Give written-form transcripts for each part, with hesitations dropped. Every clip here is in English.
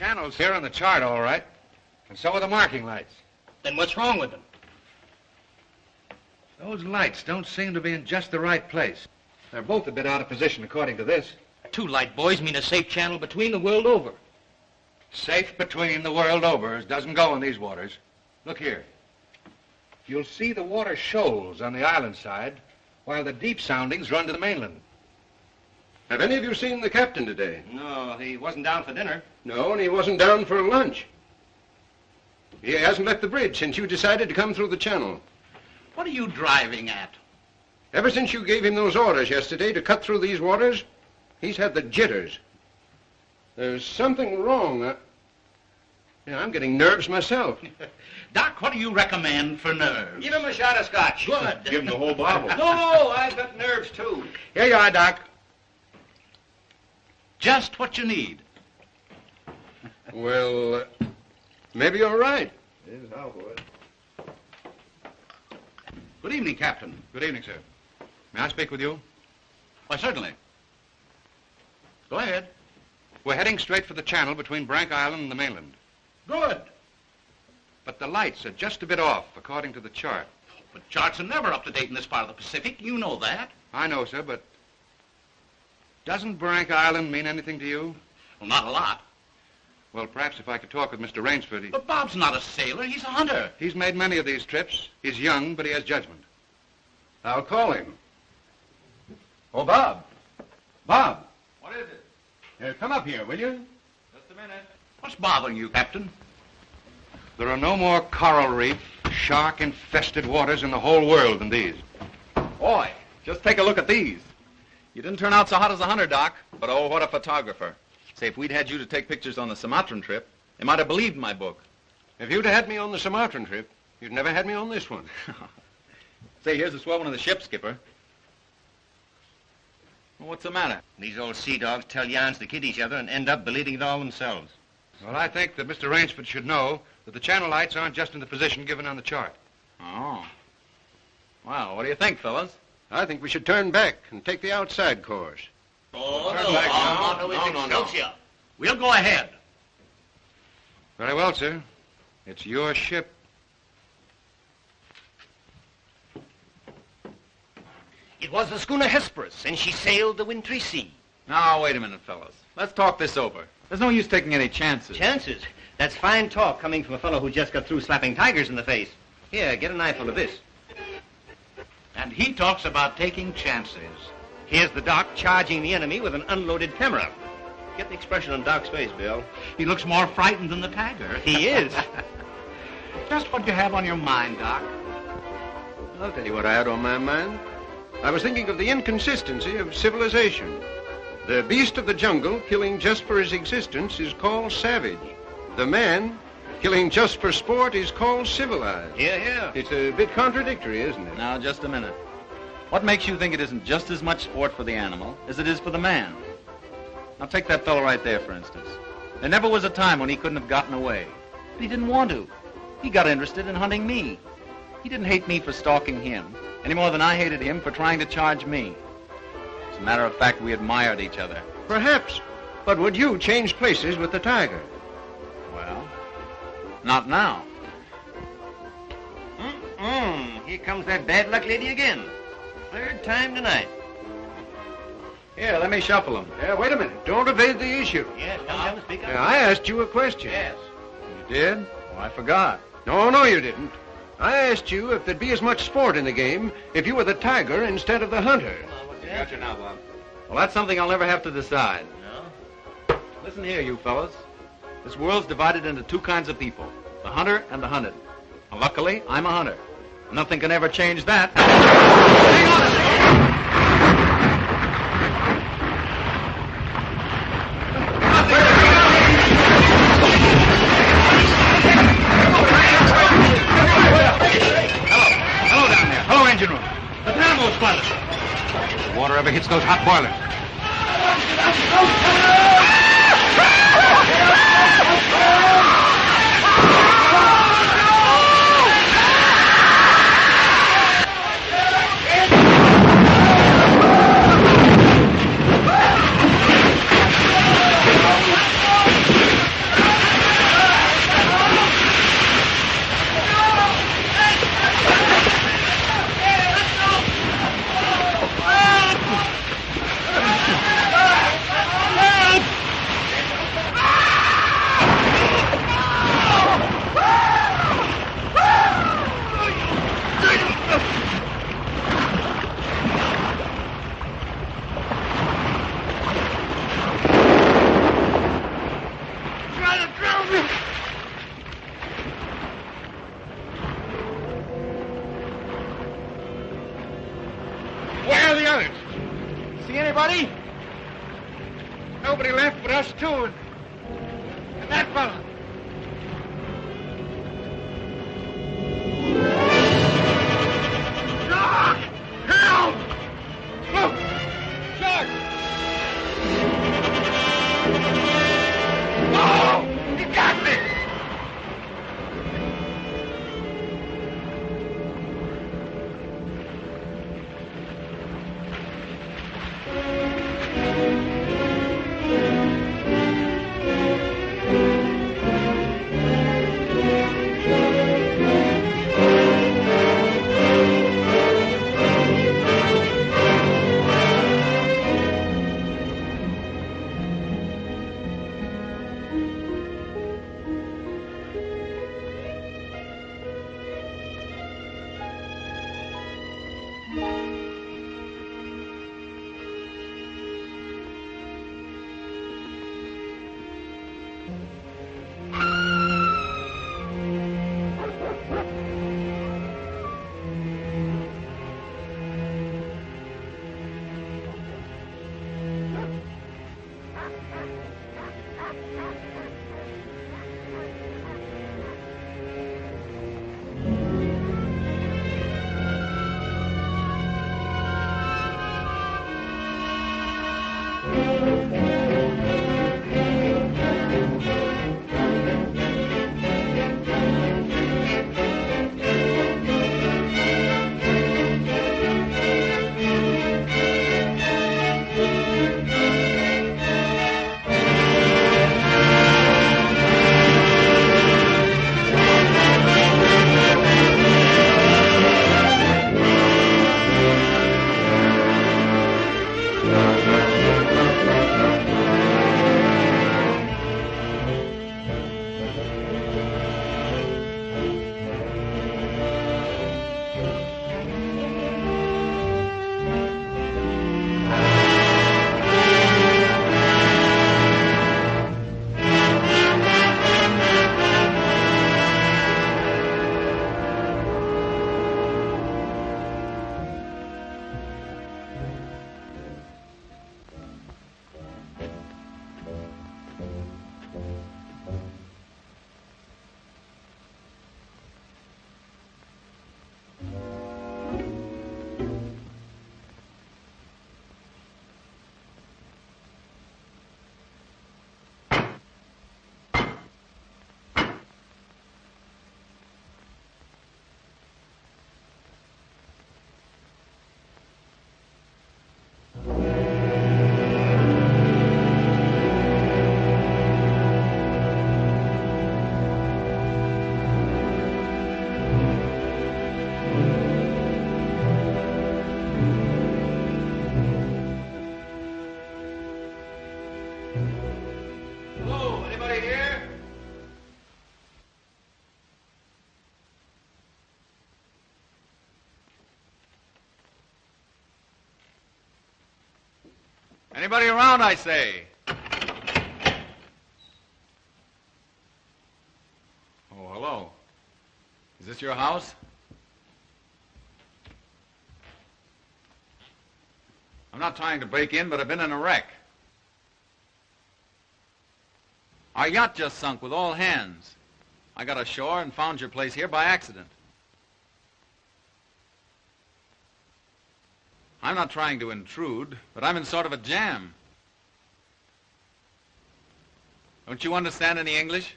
channel's here on the chart, all right. And so are the marking lights. Then what's wrong with them? Those lights don't seem to be in just the right place. They're both a bit out of position, according to this. 2 light buoys mean a safe channel between the world over. Safe between the world over doesn't go in these waters. Look here. You'll see the water shoals on the island side, while the deep soundings run to the mainland. Have any of you seen the captain today? No, he wasn't down for dinner. No, and he wasn't down for lunch. He hasn't left the bridge since you decided to come through the channel. What are you driving at? Ever since you gave him those orders yesterday to cut through these waters, he's had the jitters. There's something wrong. I'm getting nerves myself. Doc, what do you recommend for nerves? Give him a shot of scotch. Good. Give him the whole bottle. No, I've got nerves too. Here you are, Doc. Just what you need. Well, maybe you're right. Good evening, Captain. Good evening, sir. May I speak with you? Why, certainly. Go ahead. We're heading straight for the channel between Brank Island and the mainland. Good. But the lights are just a bit off, according to the chart. But charts are never up to date in this part of the Pacific. You know that. I know, sir, but doesn't Brank Island mean anything to you? Well, not a lot. Well, perhaps if I could talk with Mr. Rainsford. But Bob's not a sailor. He's a hunter. He's made many of these trips. He's young, but he has judgment. I'll call him. Oh, Bob. Bob. What is it? Come up here, will you? Just a minute. What's bothering you, Captain? There are no more coral reef, shark-infested waters in the whole world than these. Boy, just take a look at these. You didn't turn out so hot as a hunter, Doc, but oh, what a photographer. Say, if we'd had you to take pictures on the Sumatran trip, they might have believed my book. If you'd had me on the Sumatran trip, you'd never had me on this one. Say, here's a swell one of the ship, Skipper. Well, what's the matter? These old sea dogs tell yarns to kid each other and end up believing it all themselves. Well, I think that Mr. Rainsford should know that the channel lights aren't just in the position given on the chart. Oh. Well, what do you think, fellas? I think we should turn back and take the outside course. Oh, Turn back now. no. We'll go ahead. Very well, sir. It's your ship. It was the schooner Hesperus, and she sailed the wintry sea. Now, wait a minute, fellas. Let's talk this over. There's no use taking any chances. Chances? That's fine talk coming from a fellow who just got through slapping tigers in the face. Here, get an eyeful of this. And he talks about taking chances. Here's the Doc charging the enemy with an unloaded camera. Get the expression on Doc's face, Bill. He looks more frightened than the tiger. He is. Just what you have on your mind, Doc. I'll tell you what I had on my mind. I was thinking of the inconsistency of civilization. The beast of the jungle, killing just for his existence, is called savage. The man, killing just for sport, is called civilized. Yeah. It's a bit contradictory, isn't it? Now, just a minute. What makes you think it isn't just as much sport for the animal as it is for the man? Now, take that fellow right there, for instance. There never was a time when he couldn't have gotten away. But he didn't want to. He got interested in hunting me. He didn't hate me for stalking him, any more than I hated him for trying to charge me. As a matter of fact, we admired each other. Perhaps. But would you change places with the tiger? Well, not now. Here comes that bad luck lady again. Third time tonight. Here, let me shuffle him. Wait a minute. Don't evade the issue. Yes, come and speak up. I asked you a question. Yes. You did? Oh, I forgot. No, you didn't. I asked you if there'd be as much sport in the game if you were the tiger instead of the hunter. Got you now, Bob. Well, that's something I'll never have to decide. No? Listen here, you fellas. This world's divided into 2 kinds of people, the hunter and the hunted. Now, luckily, I'm a hunter. Nothing can ever change that. Hang on a second! Hello down there. Hello, engine room. The dynamo's flooded. The water ever hits those hot boilers. anybody? Nobody left but us two and that fella. Doc! Help! Look! Doc! Oh! He got me! Anybody around, I say? Oh, hello. Is this your house? I'm not trying to break in, but I've been in a wreck. Our yacht just sunk with all hands. I got ashore and found your place here by accident. I'm not trying to intrude, but I'm in sort of a jam. Don't you understand any English?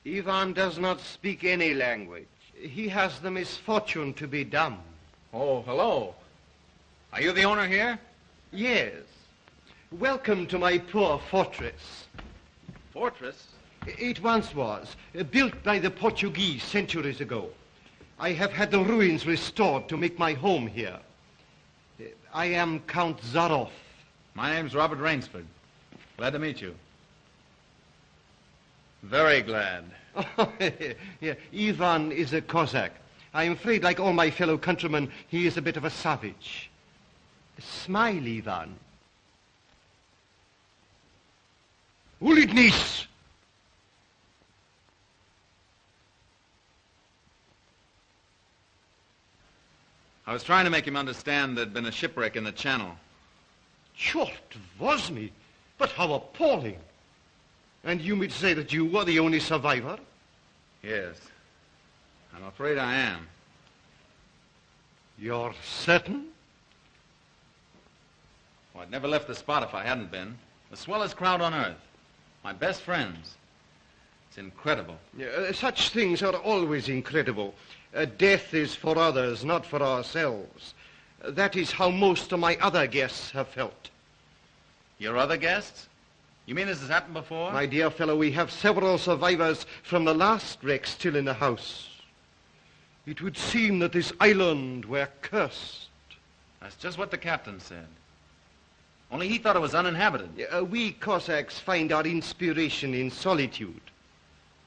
Ivan does not speak any language. He has the misfortune to be dumb. Oh, hello. Are you the owner here? Yes. Welcome to my poor fortress. Fortress? It once was, built by the Portuguese centuries ago. I have had the ruins restored to make my home here. I am Count Zaroff. My name's Robert Rainsford. Glad to meet you. Very glad. Yeah, Ivan is a Cossack. I'm afraid, like all my fellow countrymen, he is a bit of a savage. Smile, Ivan. Ulitnis! I was trying to make him understand there'd been a shipwreck in the channel. Chort was me, but how appalling. And you would say that you were the only survivor? Yes. I'm afraid I am. You're certain? Well, I'd never left the spot if I hadn't been. The swellest crowd on earth. My best friends. It's incredible. Such things are always incredible. Death is for others, not for ourselves. That is how most of my other guests have felt. Your other guests? You mean this has happened before? My dear fellow, we have several survivors from the last wreck still in the house. It would seem that this island were cursed. That's just what the captain said. Only he thought it was uninhabited. We Cossacks find our inspiration in solitude.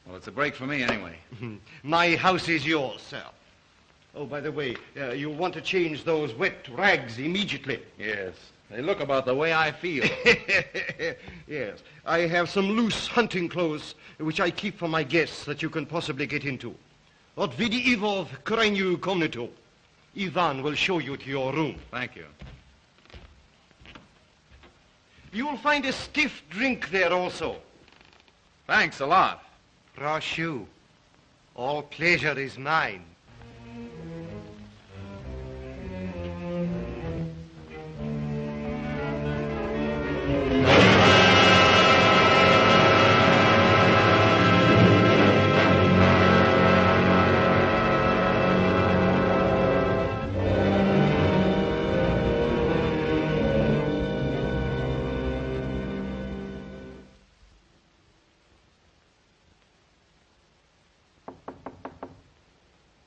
Well, it's a break for me anyway. My house is yours, sir. Oh, by the way, you'll want to change those wet rags immediately. Yes. They look about the way I feel. Yes. I have some loose hunting clothes which I keep for my guests that you can possibly get into. Od vidi Ivo v krajnju komnatu. Ivan will show you to your room. Thank you. You will find a stiff drink there also. Thanks a lot. Proszę. All pleasure is mine.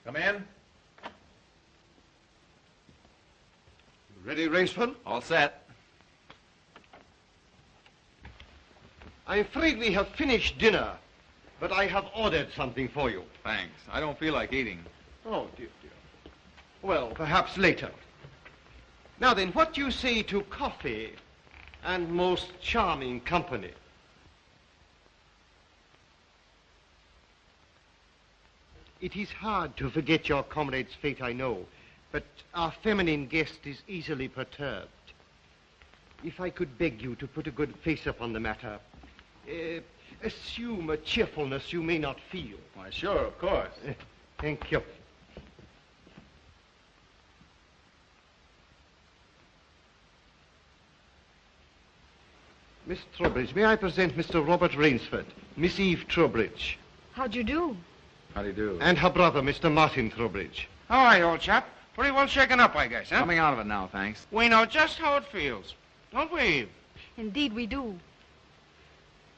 Come in. Ready, Rainsford? All set. I'm afraid we have finished dinner, but I have ordered something for you. Thanks. I don't feel like eating. Oh, dear, dear. Well, perhaps later. Now then, what do you say to coffee and most charming company? It is hard to forget your comrade's fate, I know, but our feminine guest is easily perturbed. If I could beg you to put a good face upon the matter, assume a cheerfulness you may not feel. Why, sure, of course. Thank you. Miss Trowbridge, may I present Mr. Robert Rainsford, Miss Eve Trowbridge, How'd you do? How do you do? and her brother, Mr. Martin Trowbridge. All right, old chap. Pretty well shaken up, I guess, huh? Coming out of it now, thanks. We know just how it feels. Don't we, Eve? Indeed we do.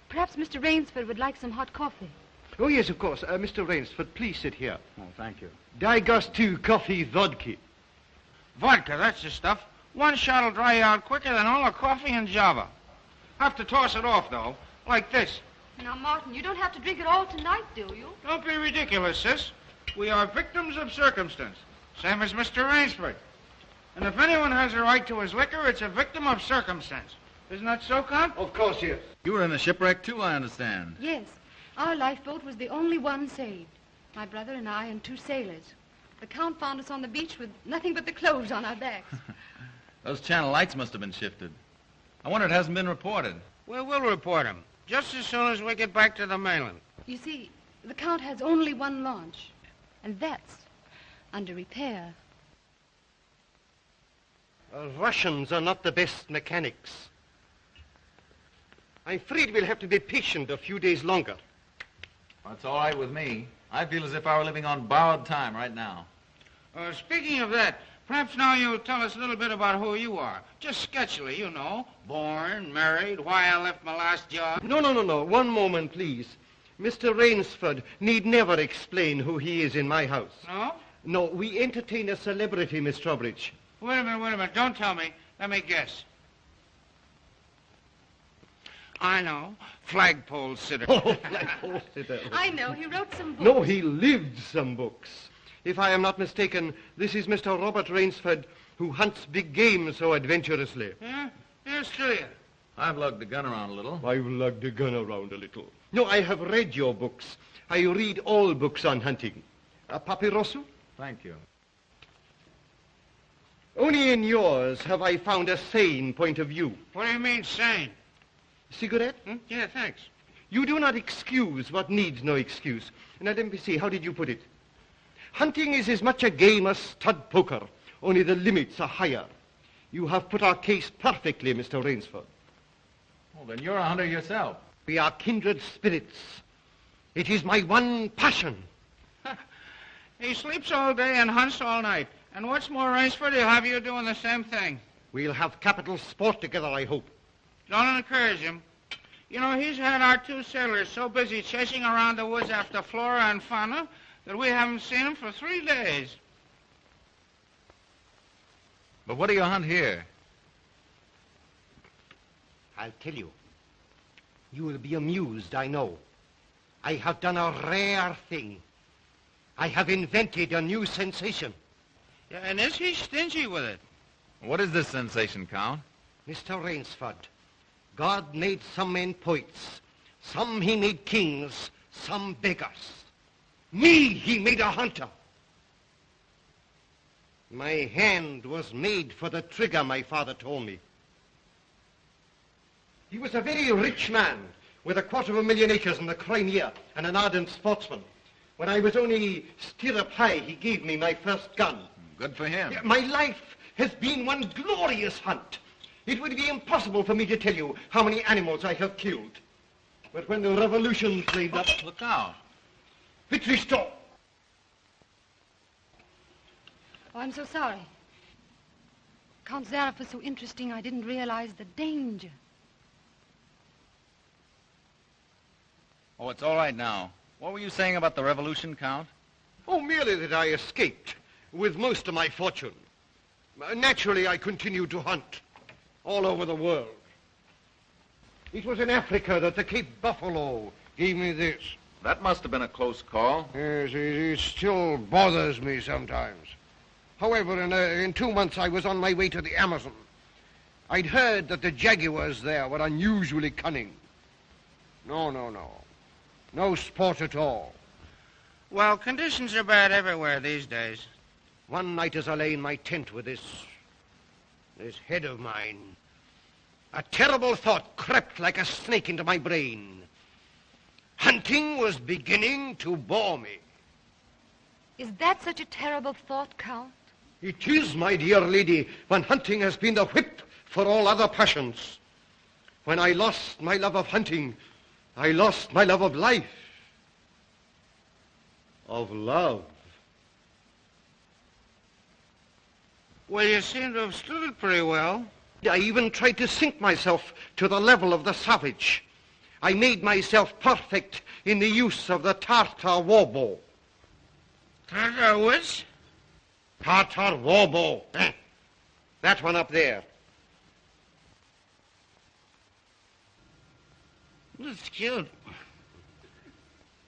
Perhaps Mr. Rainsford would like some hot coffee. Oh, yes, of course. Mr. Rainsford, please sit here. Oh, thank you. Daj gostu coffee vodka. Vodka, that's the stuff. One shot'll dry you out quicker than all the coffee in Java. Have to toss it off, though, like this. Now, Martin, you don't have to drink it all tonight, do you? Don't be ridiculous, sis. We are victims of circumstance, same as Mr. Rainsford. And if anyone has a right to his liquor, it's a victim of circumstance. Isn't that so, Count? Of course, yes. You were in the shipwreck, too, I understand. Yes. Our lifeboat was the only one saved. My brother and I and 2 sailors. The Count found us on the beach with nothing but the clothes on our backs. Those channel lights must have been shifted. I wonder it hasn't been reported. Well, we'll report him, just as soon as we get back to the mainland. You see, the Count has only one launch, and that's under repair. Russians are not the best mechanics. I'm afraid we'll have to be patient a few days longer. That's all right with me. I feel as if I were living on borrowed time right now. Speaking of that, perhaps now you'll tell us a little bit about who you are. Just sketchily, you know. Born, married, why I left my last job. No. One moment, please. Mr. Rainsford need never explain who he is in my house. No? No, we entertain a celebrity, Miss Trowbridge. Wait a minute. Don't tell me. Let me guess. I know. Flagpole sitter. Oh, flagpole sitter. I know, he wrote some books. No, he lived some books. If I am not mistaken, this is Mr. Robert Rainsford, who hunts big game so adventurously. Yeah? Here's to you. I've lugged the gun around a little. I've lugged the gun around a little. No, I have read your books. I read all books on hunting. Papirosu? Thank you. Only in yours have I found a sane point of view. What do you mean, sane? Cigarette? Yeah, thanks. You do not excuse what needs no excuse. Now, let me see, how did you put it? Hunting is as much a game as stud poker, only the limits are higher. You have put our case perfectly, Mr. Rainsford. Well, then you're a hunter yourself. We are kindred spirits. It is my one passion. He sleeps all day and hunts all night. And what's more, Rainsford, he'll have you doing the same thing. We'll have capital sport together, I hope. Don't encourage him. You know, he's had our 2 sailors so busy chasing around the woods after flora and fauna that we haven't seen him for 3 days. But what do you hunt here? I'll tell you. You will be amused, I know. I have done a rare thing. I have invented a new sensation. Yeah, and is he stingy with it? What is this sensation, Count? Mr. Rainsford, God made some men poets. Some he made kings, some beggars. Me he made a hunter. My hand was made for the trigger, my father told me. He was a very rich man with 250,000 acres in the Crimea and an ardent sportsman. When I was only stirrup high, he gave me my first gun. Good for him. My life has been one glorious hunt. It would be impossible for me to tell you how many animals I have killed. But when the revolution flamed up... Look out. Victory stop! Oh, I'm so sorry. Count Zaroff was so interesting, I didn't realize the danger. Oh, it's all right now. What were you saying about the revolution, Count? Oh, merely that I escaped with most of my fortune. Naturally, I continued to hunt all over the world. It was in Africa that the Cape Buffalo gave me this. That must have been a close call. Yes, it still bothers me sometimes. However, in 2 months, I was on my way to the Amazon. I'd heard that the jaguars there were unusually cunning. No. No sport at all. Well, conditions are bad everywhere these days. One night as I lay in my tent with this head of mine, a terrible thought crept like a snake into my brain. Hunting was beginning to bore me. Is that such a terrible thought, Count? It is, my dear lady, when hunting has been the whip for all other passions. When I lost my love of hunting, I lost my love of life. Of love. Well, you seem to have stood it pretty well. I even tried to sink myself to the level of the savage. I made myself perfect in the use of the Tartar war bow. Tartar which? Tartar war bow. That one up there. That's cute.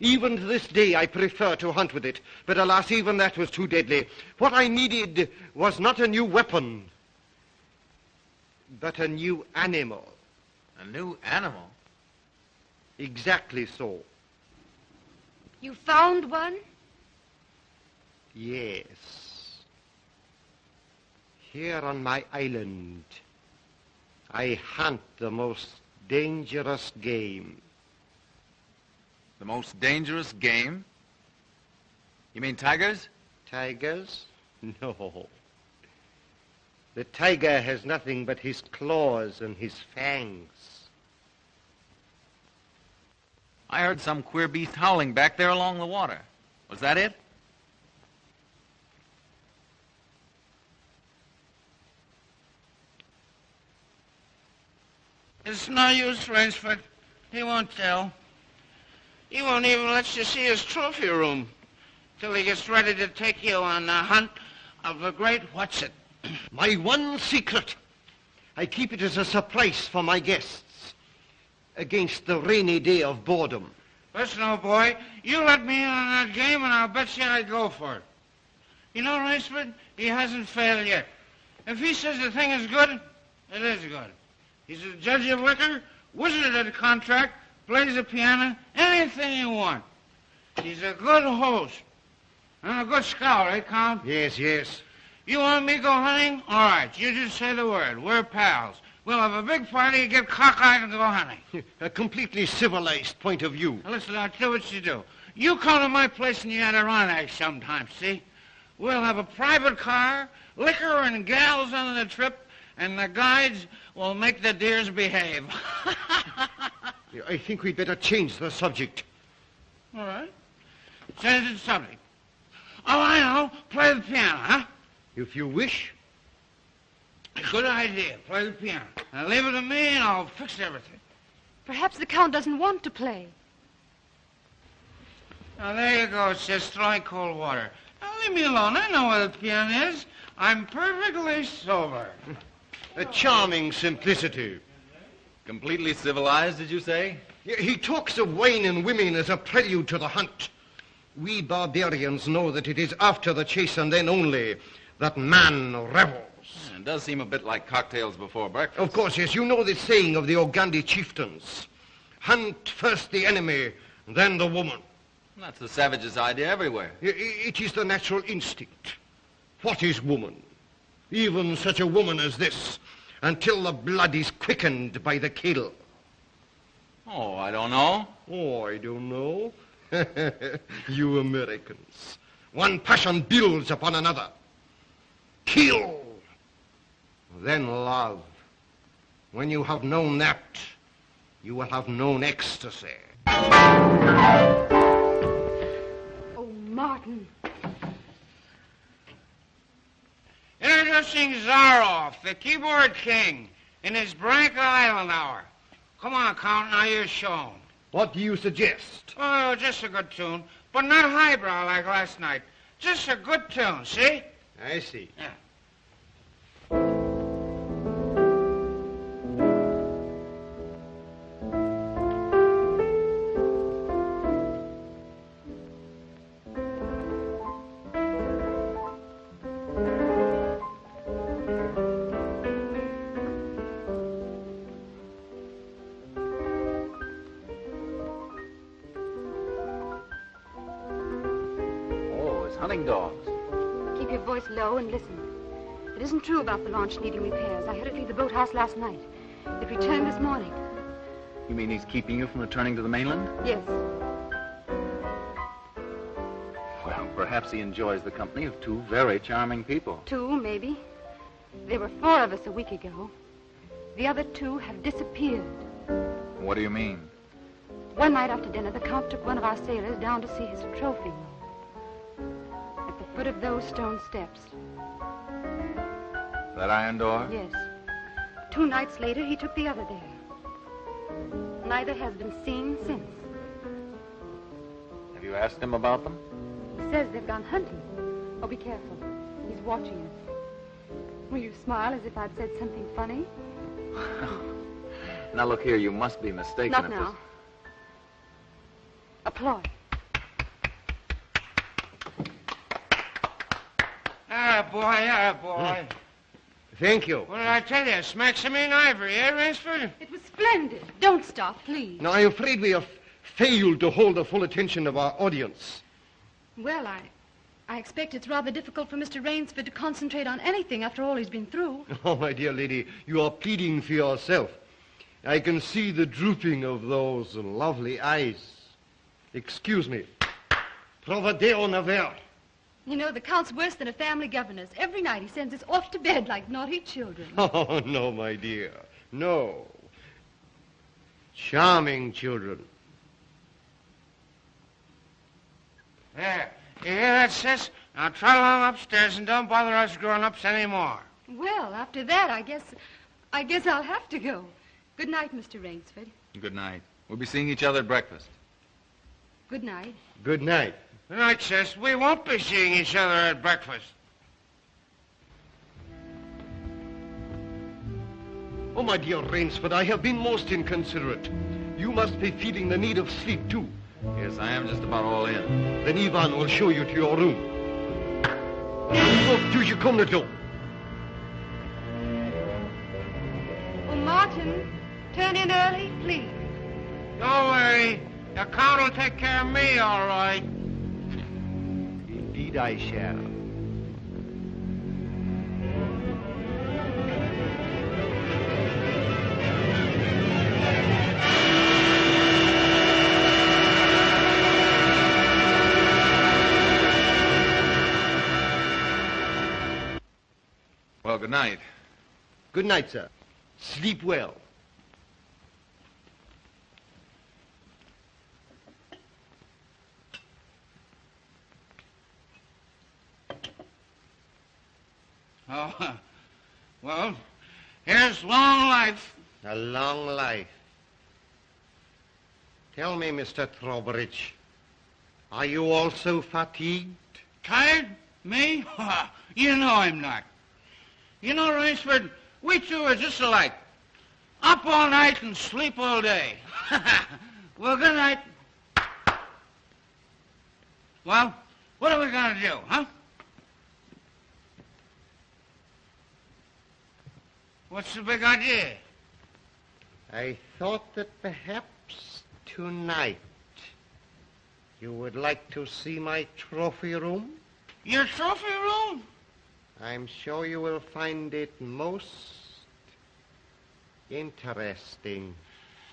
Even to this day, I prefer to hunt with it. But alas, even that was too deadly. What I needed was not a new weapon, but a new animal. A new animal? Exactly so. You found one? Yes. Here on my island, I hunt the most dangerous game. The most dangerous game? You mean tigers? Tigers? No. The tiger has nothing but his claws and his fangs. I heard some queer beast howling back there along the water. Was that it? It's no use, Rainsford. He won't tell. He won't even let you see his trophy room till he gets ready to take you on the hunt of the great What's-It. My one secret. I keep it as a surprise for my guests against the rainy day of boredom. Listen, old boy, you let me in on that game and I'll bet you I'd go for it. You know, Rainsford, he hasn't failed yet. If he says the thing is good, it is good. He's a judge of liquor, wizard at a contract, plays the piano, anything you want. He's a good host. And a good scout, eh, Count? Yes. You want me to go hunting? All right, you just say the word. We're pals. We'll have a big party, get cockeyed, and go hunting. A completely civilized point of view. Now, listen, I'll tell you what you do. You come to my place in the Adirondack sometime, see? We'll have a private car, liquor and gals on the trip, and the guides will make the deers behave. I think we'd better change the subject. All right. Change the subject. Oh, I know. Play the piano, huh? If you wish. Good idea. Play the piano. Now leave it to me and I'll fix everything. Perhaps the Count doesn't want to play. Now there you go, sis. Throwing cold water. Now leave me alone. I know where the piano is. I'm perfectly sober. A charming simplicity. Completely civilized, did you say? He talks of wine and women as a prelude to the hunt. We barbarians know that it is after the chase and then only that man revels. It does seem a bit like cocktails before breakfast. Of course, yes. You know the saying of the Ogandi chieftains. Hunt first the enemy, then the woman. That's the savage's idea everywhere. It is the natural instinct. What is woman? Even such a woman as this, until the blood is quickened by the kill. Oh, I don't know. Oh, I don't know. You Americans. One passion builds upon another. Kill. Then love. When you have known that, you will have known ecstasy. Oh, Martin. Introducing Zaroff, the keyboard king, in his Branca Island hour. Come on, Count, now you're shown. What do you suggest? Oh, just a good tune, but not highbrow like last night. Just a good tune, see? I see. Yeah. Hunting dogs. Keep your voice low and listen. It isn't true about the launch needing repairs. I had it leave the boathouse last night. It returned this morning. You mean he's keeping you from returning to the mainland? Yes. Well, perhaps he enjoys the company of two very charming people. Two, maybe. There were 4 of us a week ago. The other 2 have disappeared. What do you mean? One night after dinner, the Count took one of our sailors down to see his trophy room. At the foot of those stone steps. That iron door? Yes. 2 nights later, he took the other there. Neither has been seen since. Have you asked him about them? He says they've gone hunting. Oh, be careful. He's watching us. Will you smile as if I'd said something funny? Now, look here, you must be mistaken. Not now. Applaud. Ah, boy. Thank you. What did I tell you? Smack some in ivory, eh, Rainsford? It was splendid. Don't stop, please. Now, I'm afraid we have failed to hold the full attention of our audience. Well, I expect it's rather difficult for Mr. Rainsford to concentrate on anything after all he's been through. Oh, my dear lady, you are pleading for yourself. I can see the drooping of those lovely eyes. Excuse me. Provadeo naver. You know, the Count's worse than a family governess. Every night he sends us off to bed like naughty children. Oh, no, my dear. No. Charming children. There. You hear that, sis? Now trot along upstairs and don't bother us grown-ups anymore. Well, after that, I guess I'll have to go. Good night, Mr. Rainsford. Good night. We'll be seeing each other at breakfast. Good night. Good night. Good night, sis. We won't be seeing each other at breakfast. Oh, my dear Rainsford, I have been most inconsiderate. You must be feeling the need of sleep, too. Yes, I am just about all in. Then Ivan will show you to your room. Do you come to do? Oh, Martin, turn in early, please. Don't worry. The Count will take care of me, all right. Indeed I shall. Well, good night. Good night, sir. Sleep well. Oh, well, here's long life. A long life. Tell me, Mr. Trowbridge, are you also fatigued? Tired? Me? You know I'm not. You know, Rainsford, we two are just alike. Up all night and sleep all day. Well, good night. Well, what are we going to do, huh? What's the big idea? I thought that perhaps tonight you would like to see my trophy room. Your trophy room? I'm sure you will find it most interesting.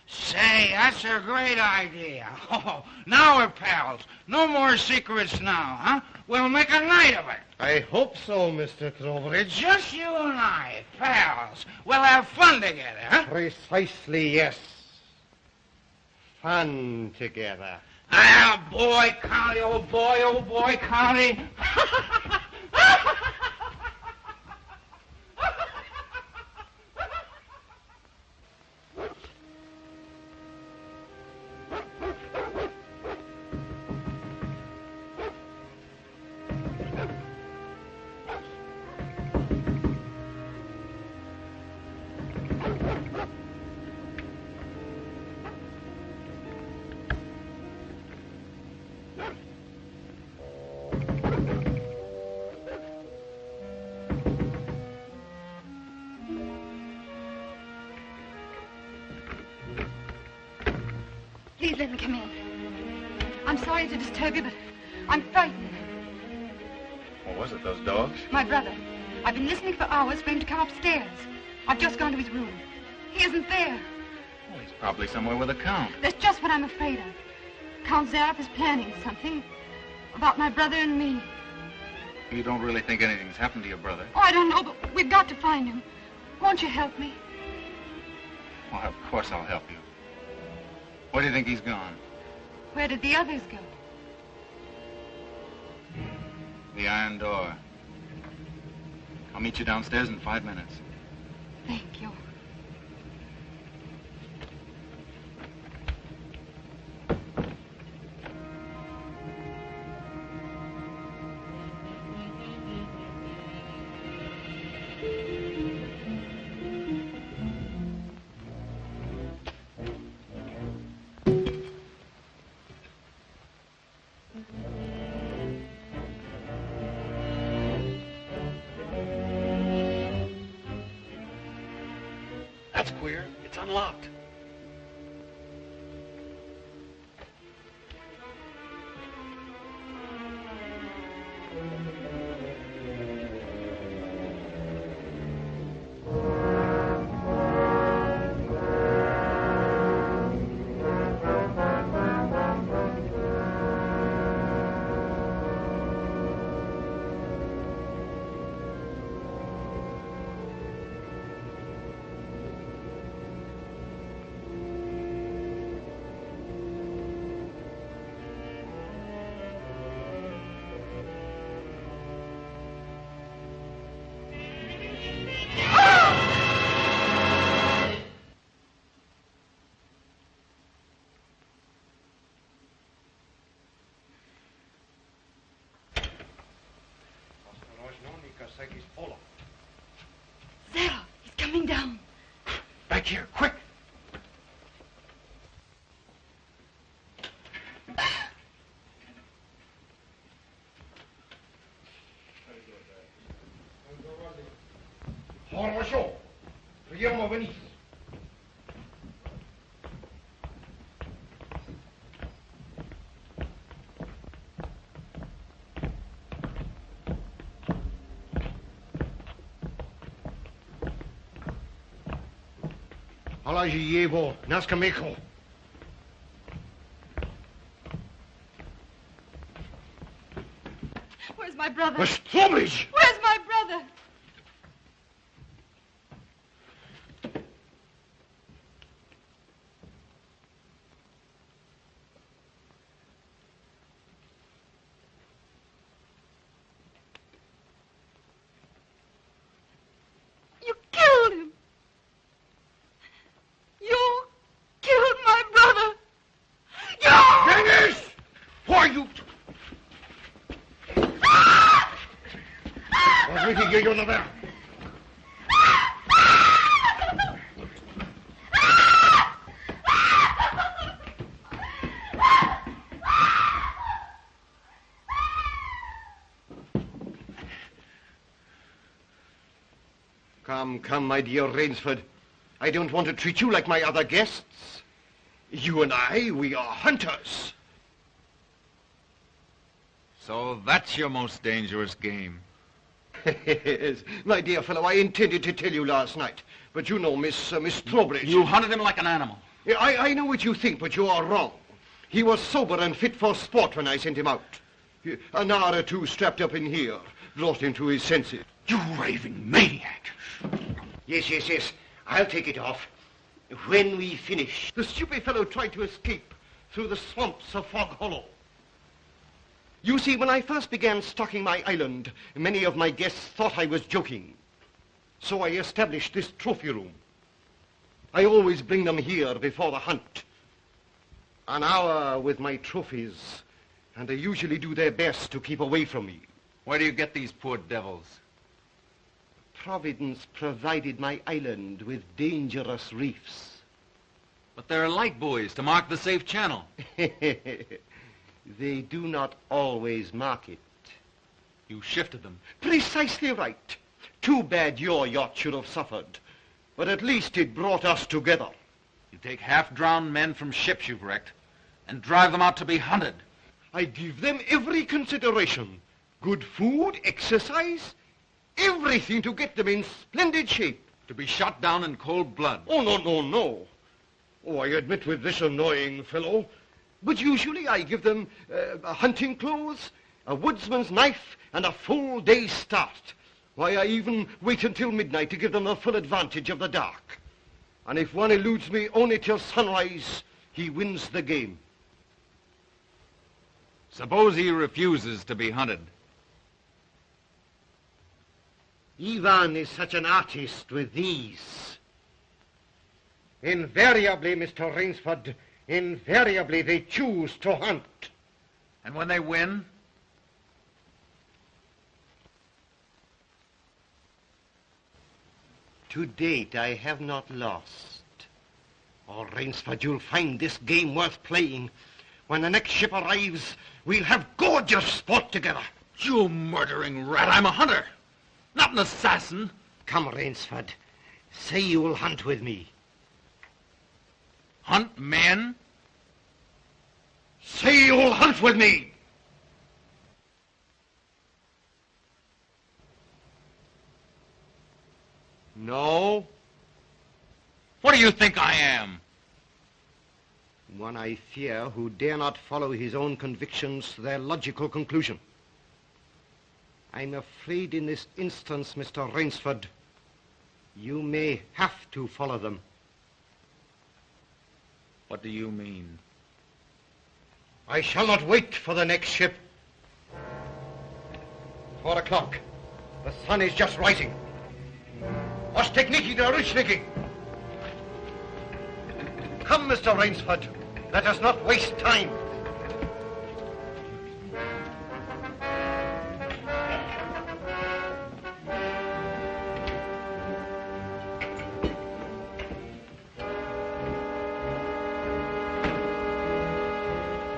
Say, that's a great idea. Oh, now we're pals. No more secrets now, huh? We'll make a night of it. I hope so, Mr. Trowbridge. Just you and I, pals. We'll have fun together, huh? Precisely, yes. Fun together. Ah, boy, Connie, oh boy, Connie. Please let me come in. I'm sorry to disturb you, but I'm frightened. What was it, those dogs? My brother. I've been listening for hours for him to come upstairs. I've just gone to his room. He isn't there. Well, he's probably somewhere with the Count. That's just what I'm afraid of. Count Zaroff is planning something about my brother and me. You don't really think anything's happened to your brother? Oh, I don't know, but we've got to find him. Won't you help me? Well, of course I'll help you. Where do you think he's gone? Where did the others go? The iron door. I'll meet you downstairs in 5 minutes. Thank you. That's queer. It's unlocked. Zaroff, he's coming down. Back here, quick. Хорошо. Приема вниз. Положи его на скамейку. Where's my brother? Trowbridge! Where's my brother? Sweetie, you're not there. Come, my dear Rainsford. I don't want to treat you like my other guests. You and I, we are hunters. So that's your most dangerous game. Yes, my dear fellow, I intended to tell you last night. But you know, Miss Trowbridge... You hunted him like an animal. I know what you think, but you are wrong. He was sober and fit for sport when I sent him out. An hour or two strapped up in here brought him to his senses. You raving maniac! Yes. I'll take it off. When we finish. The stupid fellow tried to escape through the swamps of Fog Hollow. You see, when I first began stocking my island, many of my guests thought I was joking. So I established this trophy room. I always bring them here before the hunt. An hour with my trophies, and they usually do their best to keep away from me. Where do you get these poor devils? Providence provided my island with dangerous reefs. But there are light buoys to mark the safe channel. They do not always mark it. You shifted them. Precisely right. Too bad your yacht should have suffered. But at least it brought us together. You take half-drowned men from ships you've wrecked and drive them out to be hunted. I give them every consideration. Good food, exercise, everything to get them in splendid shape. To be shot down in cold blood. Oh, no. Oh, I admit with this annoying fellow. But usually I give them hunting clothes, a woodsman's knife, and a full day's start. Why, I even wait until midnight to give them the full advantage of the dark. And if one eludes me only till sunrise, he wins the game. Suppose he refuses to be hunted. Ivan is such an artist with these. Invariably, Mr. Rainsford, invariably they choose to hunt. And when they win? To date, I have not lost. Oh, Rainsford, you'll find this game worth playing. When the next ship arrives, we'll have gorgeous sport together. You murdering rat, I'm a hunter, not an assassin. Come, Rainsford, say you will hunt with me. Hunt men? Say you'll hunt with me! No? What do you think I am? One I fear who dare not follow his own convictions to their logical conclusion. I'm afraid in this instance, Mr. Rainsford, you may have to follow them. What do you mean? I shall not wait for the next ship. 4 o'clock. The sun is just rising. Ostekniki der Rutschniki. Come, Mr. Rainsford. Let us not waste time.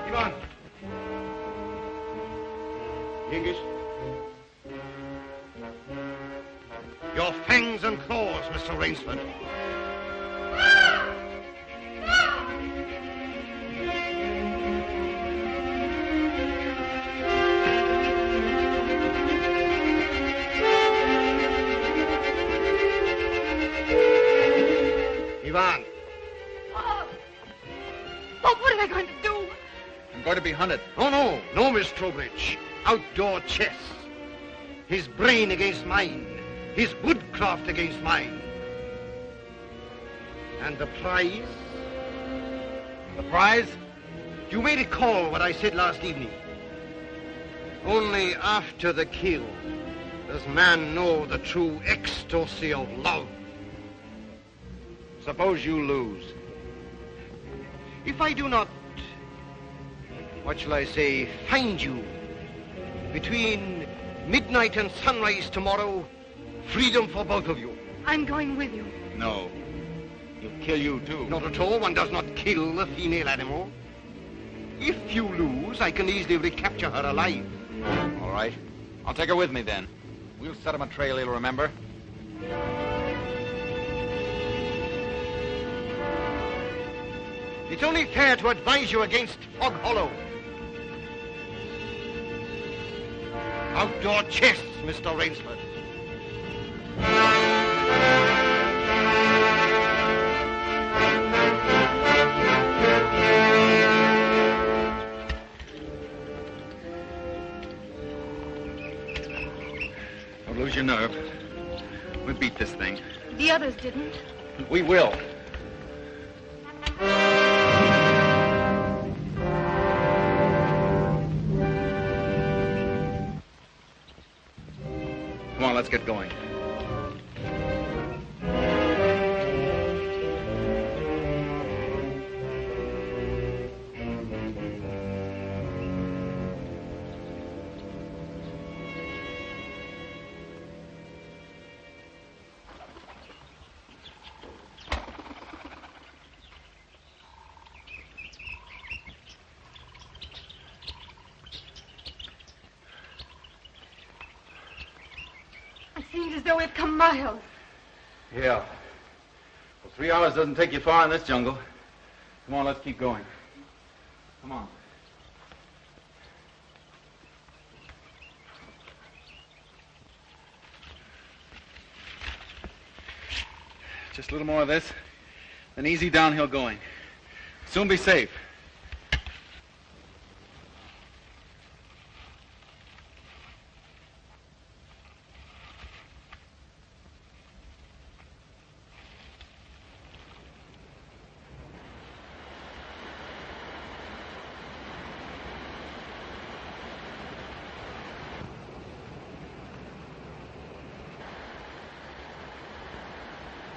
Ivan. Yingis. Your fangs and claws, Mr. Rainsford. Ivan. Oh, what am I going to do? I'm going to be hunted. No, Miss Trowbridge. Outdoor chess. His brain against mine. His woodcraft against mine. And the prize? The prize? You may recall what I said last evening. Only after the kill does man know the true ecstasy of love. Suppose you lose. If I do not, what shall I say, find you between Midnight and sunrise tomorrow, freedom for both of you. I'm going with you. No. He'll kill you, too. Not at all. One does not kill a female animal. If you lose, I can easily recapture her alive. All right. I'll take her with me, then. We'll set him a trail he'll remember. It's only fair to advise you against Fog Hollow. Outdoor chests, Mr. Rainsford. Don't lose your nerve. We beat this thing. The others didn't. We will. Come on, let's get going. It seems as though we've come miles. Yeah. Well, 3 hours doesn't take you far in this jungle. Come on, let's keep going. Come on. Just a little more of this, then easy downhill going. Soon be safe.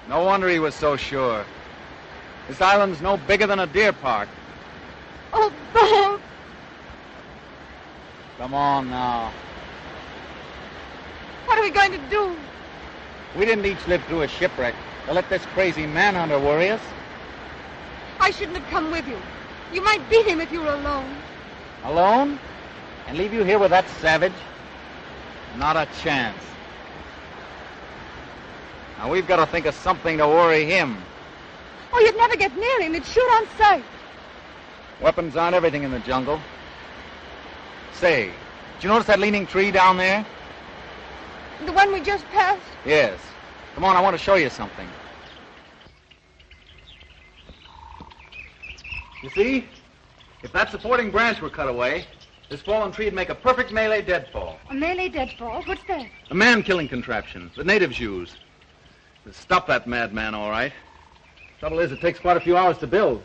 No wonder he was so sure. This island's no bigger than a deer park. Oh, Bob! Come on now. What are we going to do? We didn't each live through a shipwreck to let this crazy manhunter worry us. I shouldn't have come with you. You might beat him if you were alone. Alone? And leave you here with that savage? Not a chance. Now we've got to think of something to worry him. Oh, you'd never get near him. He'd shoot on sight. Weapons aren't everything in the jungle. Say, did you notice that leaning tree down there? The one we just passed? Yes. Come on, I want to show you something. You see? If that supporting branch were cut away, this fallen tree would make a perfect melee deadfall. A melee deadfall? What's that? A man-killing contraption the natives use. To stop that madman, all right. Trouble is, it takes quite a few hours to build.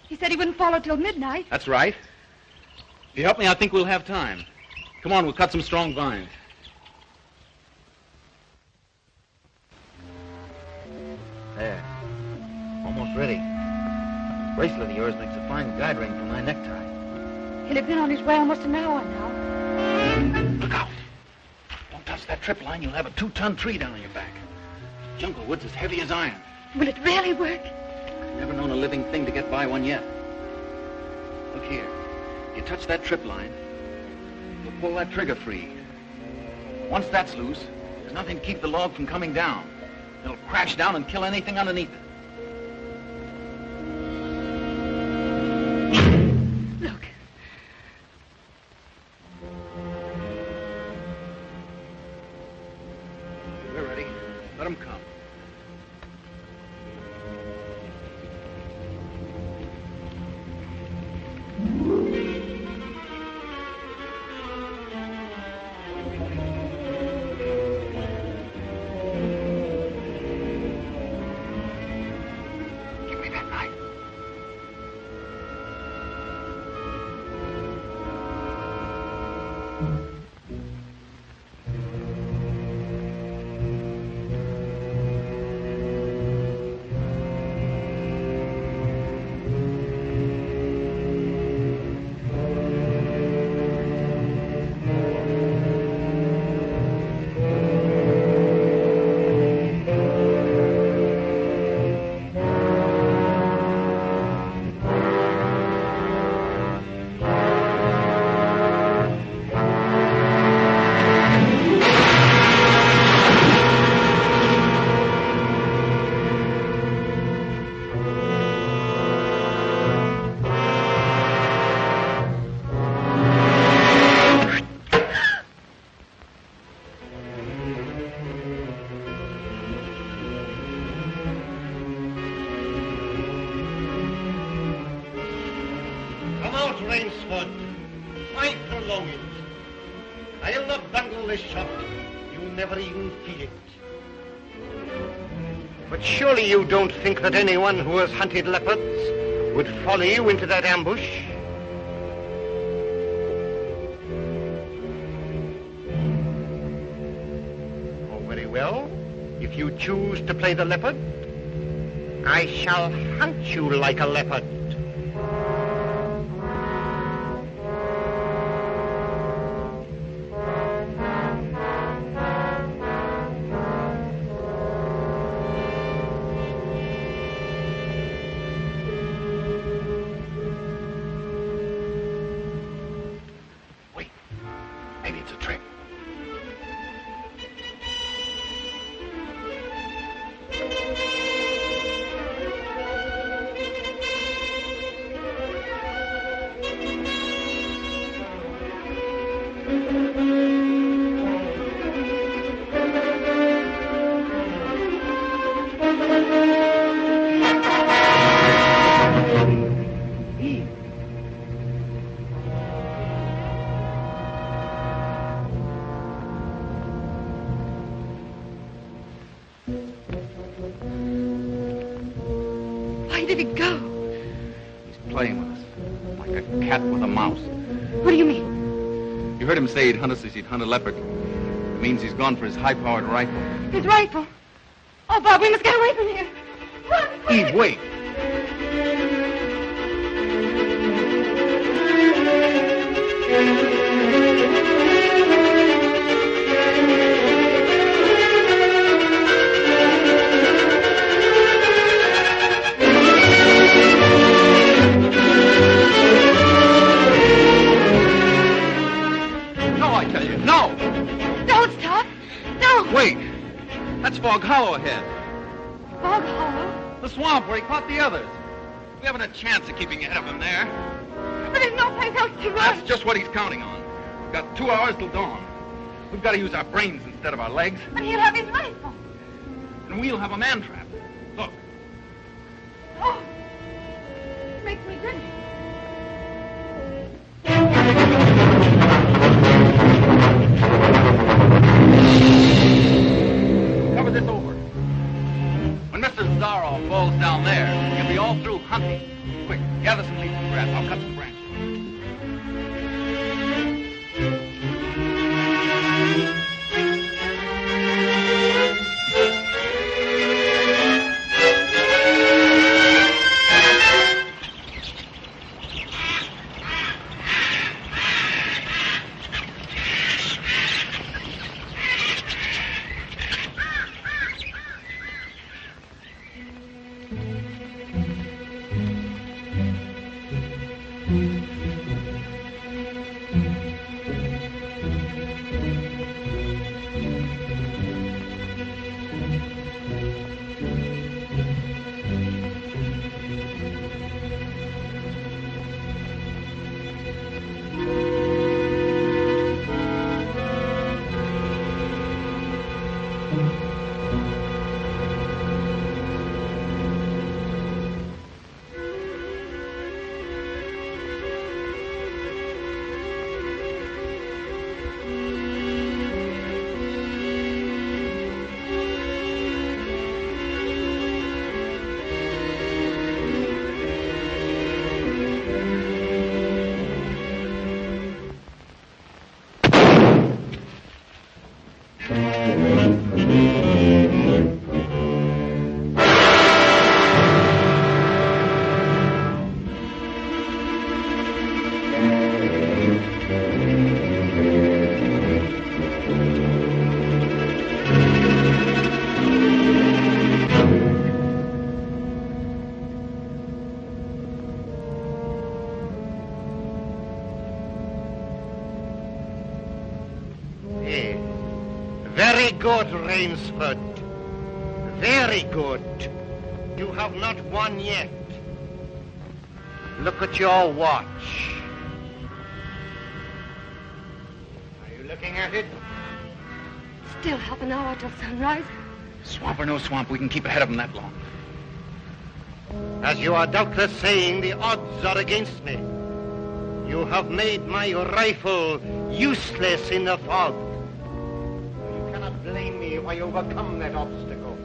He said he wouldn't follow till midnight. That's right. If you help me, I think we'll have time. Come on, we'll cut some strong vines. There. Almost ready. This bracelet of yours makes a fine guide ring for my necktie. He'll have been on his way almost an hour now. Look out. Don't touch that trip line. You'll have a 2-ton tree down on your back. Jungle wood's as heavy as iron. Will it really work? Never known a living thing to get by one yet. Look here. You touch that trip line, you'll pull that trigger free. Once that's loose, there's nothing to keep the log from coming down. It'll crash down and kill anything underneath it. Look. We're ready. Let them come. Give me that knife. Rainsford. Why prolong it? I'll not bundle this shot. You'll never even feel it. But surely you don't think that anyone who has hunted leopards would follow you into that ambush? Oh, very well. If you choose to play the leopard, I shall hunt you like a leopard. Maybe it's a trick. Where did he go? He's playing with us, like a cat with a mouse. What do you mean? You heard him say he'd hunt us as he'd hunt a leopard. It means he's gone for his high-powered rifle. His rifle. Oh, Bob, we must get away from here. Run! Eve, wait! No, I tell you, no! Don't stop. No. Wait! That's Fog Hollow ahead. Fog Hollow? The swamp where he caught the others. We haven't a chance of keeping ahead of him there. But there's no place else to run. That's just what he's counting on. We've got 2 hours till dawn. We've got to use our brains instead of our legs. But he'll have his rifle. And we'll have a man trap. Look. Oh. It makes me dizzy. Cover this over. When Mr. Zarov falls down there, he'll be all through hunting. Quick, gather some leaves and grass. I'll cut some branches. Very good, Rainsford. Very good. You have not won yet. Look at your watch. Are you looking at it? Still half an hour till sunrise. Swamp or no swamp, we can keep ahead of him that long. As you are doubtless saying, the odds are against me. You have made my rifle useless in the fog. You cannot blame me if I overcome that obstacle.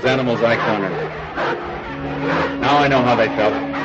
Animals I cornered. Now I know how they felt.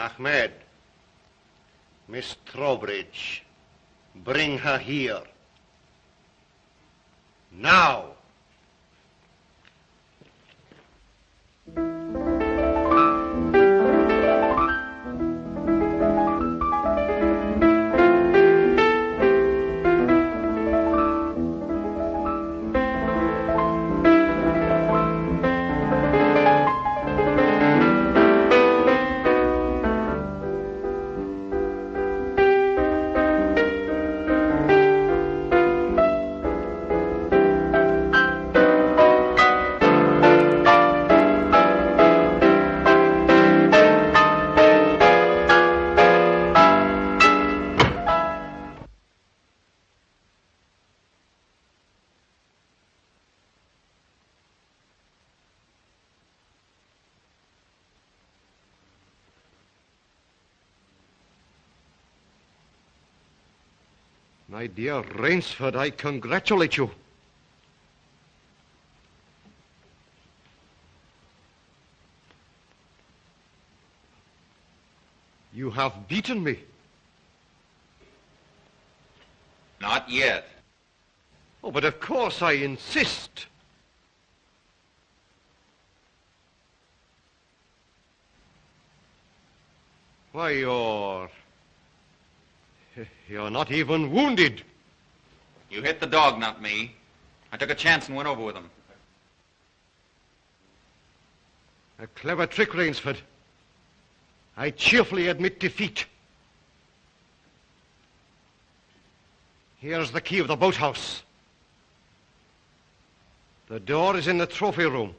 Ahmed, Miss Trowbridge, bring her here. Now. My dear Rainsford, I congratulate you. You have beaten me. Not yet. Oh, but of course I insist. Why, you're not even wounded. You hit the dog, not me. I took a chance and went over with him. A clever trick, Rainsford. I cheerfully admit defeat. Here's the key of the boathouse. The door is in the trophy room.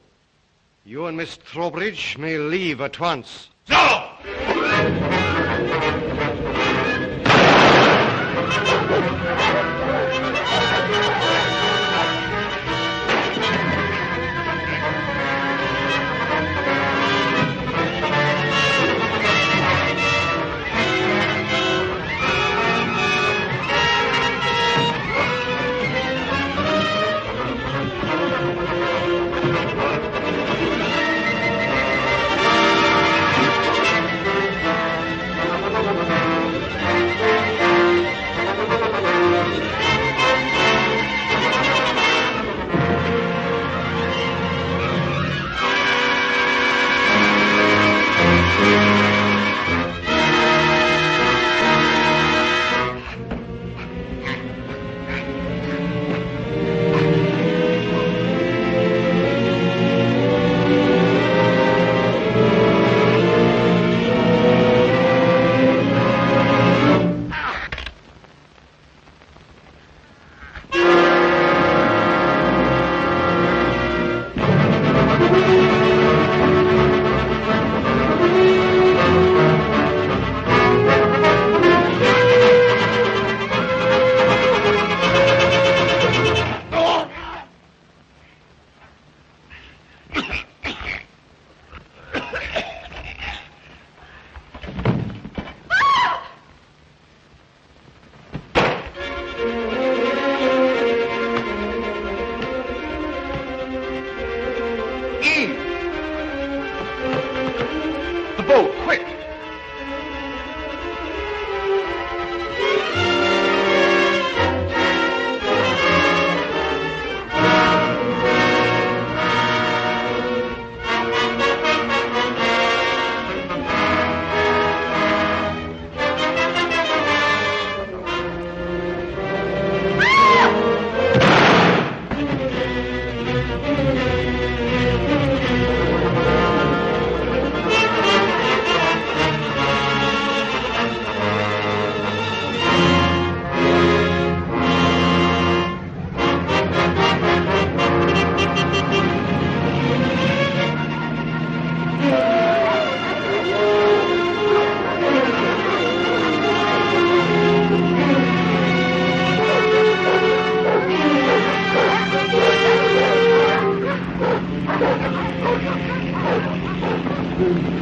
You and Miss Trowbridge may leave at once. No!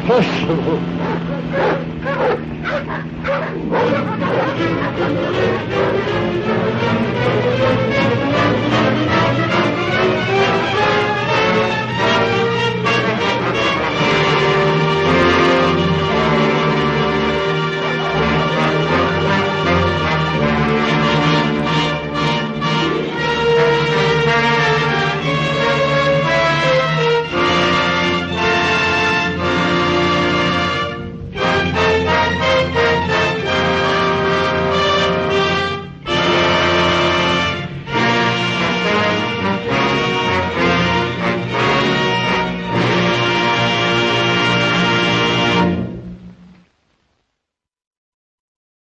Impossible.